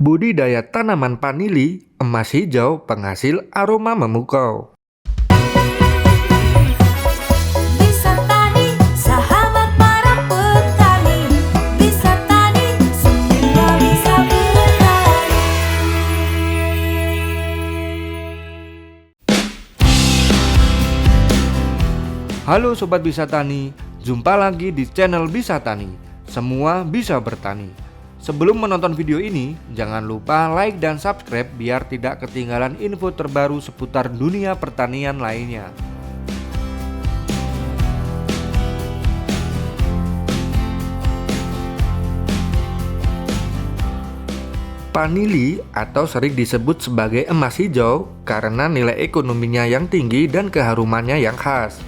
Budidaya tanaman vanili, emas hijau, penghasil aroma memukau. Bisa tani, sahabat para petani. Bisa tani, semua bisa bertani. Halo Sobat Bisa Tani, jumpa lagi di channel Bisa Tani. Semua bisa bertani. Sebelum menonton video ini, jangan lupa like dan subscribe biar tidak ketinggalan info terbaru seputar dunia pertanian lainnya. Vanili atau sering disebut sebagai emas hijau karena nilai ekonominya yang tinggi dan keharumannya yang khas.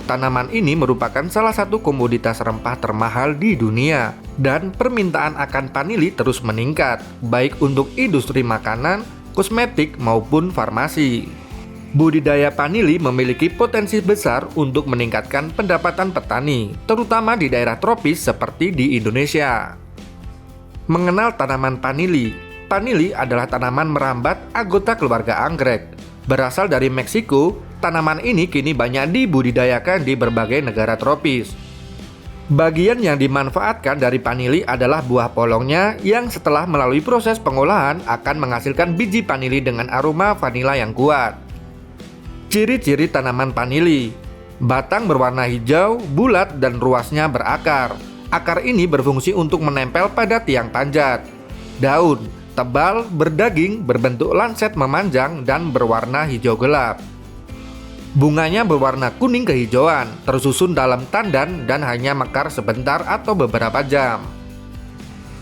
Tanaman ini merupakan salah satu komoditas rempah termahal di dunia dan permintaan akan vanili terus meningkat, baik untuk industri makanan, kosmetik maupun farmasi. Budidaya vanili memiliki potensi besar untuk meningkatkan pendapatan petani, terutama di daerah tropis seperti di Indonesia. Mengenal tanaman vanili. Vanili adalah tanaman merambat anggota keluarga anggrek. Berasal dari Meksiko, tanaman ini kini banyak dibudidayakan di berbagai negara tropis. Bagian yang dimanfaatkan dari vanili adalah buah polongnya yang setelah melalui proses pengolahan akan menghasilkan biji vanili dengan aroma vanila yang kuat. Ciri-ciri tanaman vanili: batang berwarna hijau, bulat dan ruasnya berakar. Akar ini berfungsi untuk menempel pada tiang panjat. Daun tebal, berdaging, berbentuk lanset memanjang dan berwarna hijau gelap. Bunganya berwarna kuning kehijauan, tersusun dalam tandan dan hanya mekar sebentar atau beberapa jam.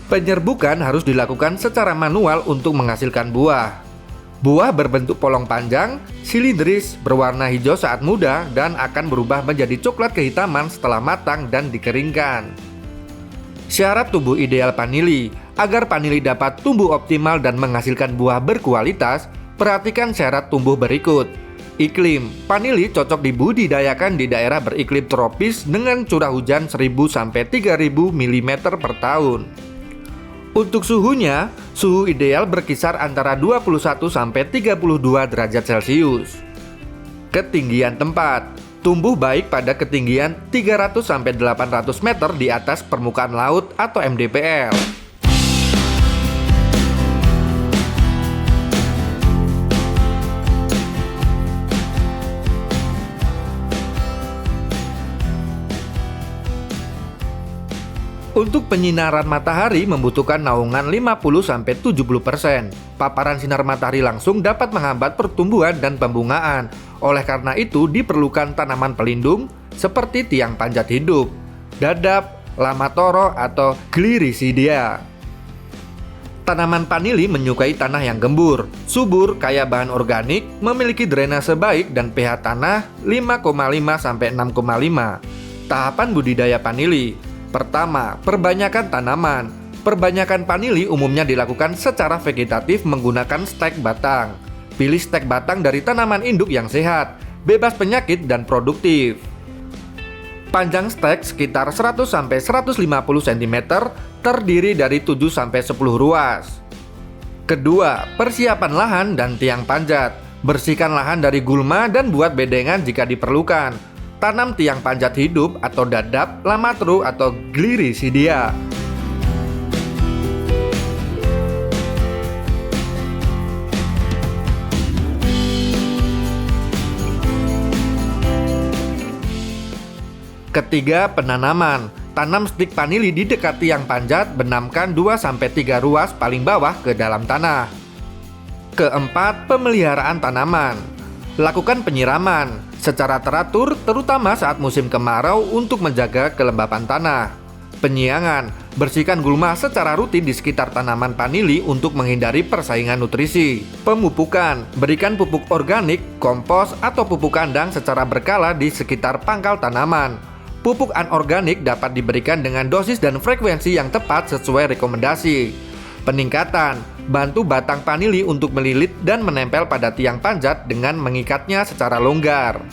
Penyerbukan harus dilakukan secara manual untuk menghasilkan buah. Buah berbentuk polong panjang, silindris, berwarna hijau saat muda dan akan berubah menjadi coklat kehitaman setelah matang dan dikeringkan. Syarat tumbuh ideal vanili. Agar vanili dapat tumbuh optimal dan menghasilkan buah berkualitas, perhatikan syarat tumbuh berikut. Iklim. Vanili cocok dibudidayakan di daerah beriklim tropis dengan curah hujan 1000 sampai 3000 mm per tahun. Untuk suhunya, suhu ideal berkisar antara 21 sampai 32 derajat Celcius. Ketinggian tempat. Tumbuh baik pada ketinggian 300 sampai 800 meter di atas permukaan laut atau MDPL. Untuk penyinaran matahari membutuhkan naungan 50-70%. Paparan sinar matahari langsung dapat menghambat pertumbuhan dan pembungaan. Oleh karena itu diperlukan tanaman pelindung seperti tiang panjat hidup, dadap, lamatoro atau glirisidia. Tanaman vanili menyukai tanah yang gembur, subur, kaya bahan organik, memiliki drainase baik dan pH tanah 5,5-6,5. Tahapan budidaya vanili. Pertama, perbanyakan tanaman. Perbanyakan vanili umumnya dilakukan secara vegetatif menggunakan stek batang. Pilih stek batang dari tanaman induk yang sehat, bebas penyakit dan produktif. Panjang stek sekitar 100-150 cm, terdiri dari 7-10 ruas. Kedua, persiapan lahan dan tiang panjat. Bersihkan lahan dari gulma dan buat bedengan jika diperlukan. Tanam tiang panjat hidup atau dadap, lamatru atau glirisidia. Ketiga, penanaman. Tanam stik vanili di dekat tiang panjat, benamkan 2-3 ruas paling bawah ke dalam tanah. Keempat, pemeliharaan tanaman. Lakukan penyiraman secara teratur, terutama saat musim kemarau untuk menjaga kelembapan tanah. Penyiangan, bersihkan gulma secara rutin di sekitar tanaman vanili untuk menghindari persaingan nutrisi. Pemupukan, berikan pupuk organik, kompos, atau pupuk kandang secara berkala di sekitar pangkal tanaman. Pupuk anorganik dapat diberikan dengan dosis dan frekuensi yang tepat sesuai rekomendasi. Peningkatan, bantu batang vanili untuk melilit dan menempel pada tiang panjat dengan mengikatnya secara longgar.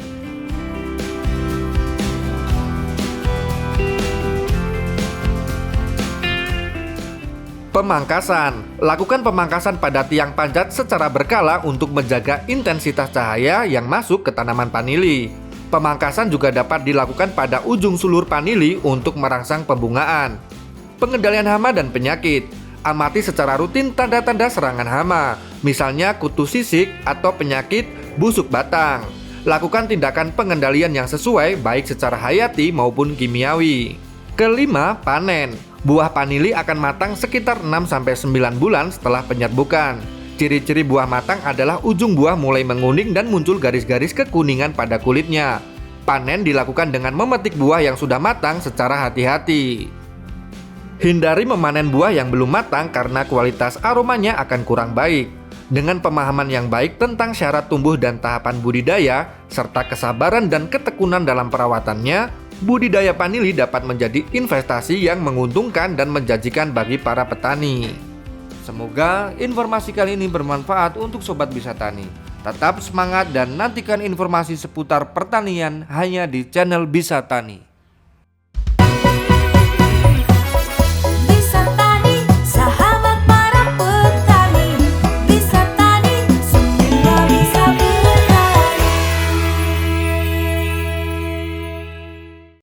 Pemangkasan. Lakukan pemangkasan pada tiang panjat secara berkala untuk menjaga intensitas cahaya yang masuk ke tanaman vanili. Pemangkasan juga dapat dilakukan pada ujung sulur vanili untuk merangsang pembungaan. Pengendalian hama dan penyakit. Amati secara rutin tanda-tanda serangan hama, misalnya kutu sisik atau penyakit busuk batang. Lakukan tindakan pengendalian yang sesuai baik secara hayati maupun kimiawi. Kelima, panen. Buah vanili akan matang sekitar 6-9 bulan setelah penyerbukan. Ciri-ciri buah matang adalah ujung buah mulai menguning dan muncul garis-garis kekuningan pada kulitnya. Panen dilakukan dengan memetik buah yang sudah matang secara hati-hati. Hindari memanen buah yang belum matang karena kualitas aromanya akan kurang baik. Dengan pemahaman yang baik tentang syarat tumbuh dan tahapan budidaya, serta kesabaran dan ketekunan dalam perawatannya, budidaya vanili dapat menjadi investasi yang menguntungkan dan menjanjikan bagi para petani. Semoga informasi kali ini bermanfaat untuk Sobat Bisa Tani. Tetap semangat dan nantikan informasi seputar pertanian hanya di channel Bisa Tani.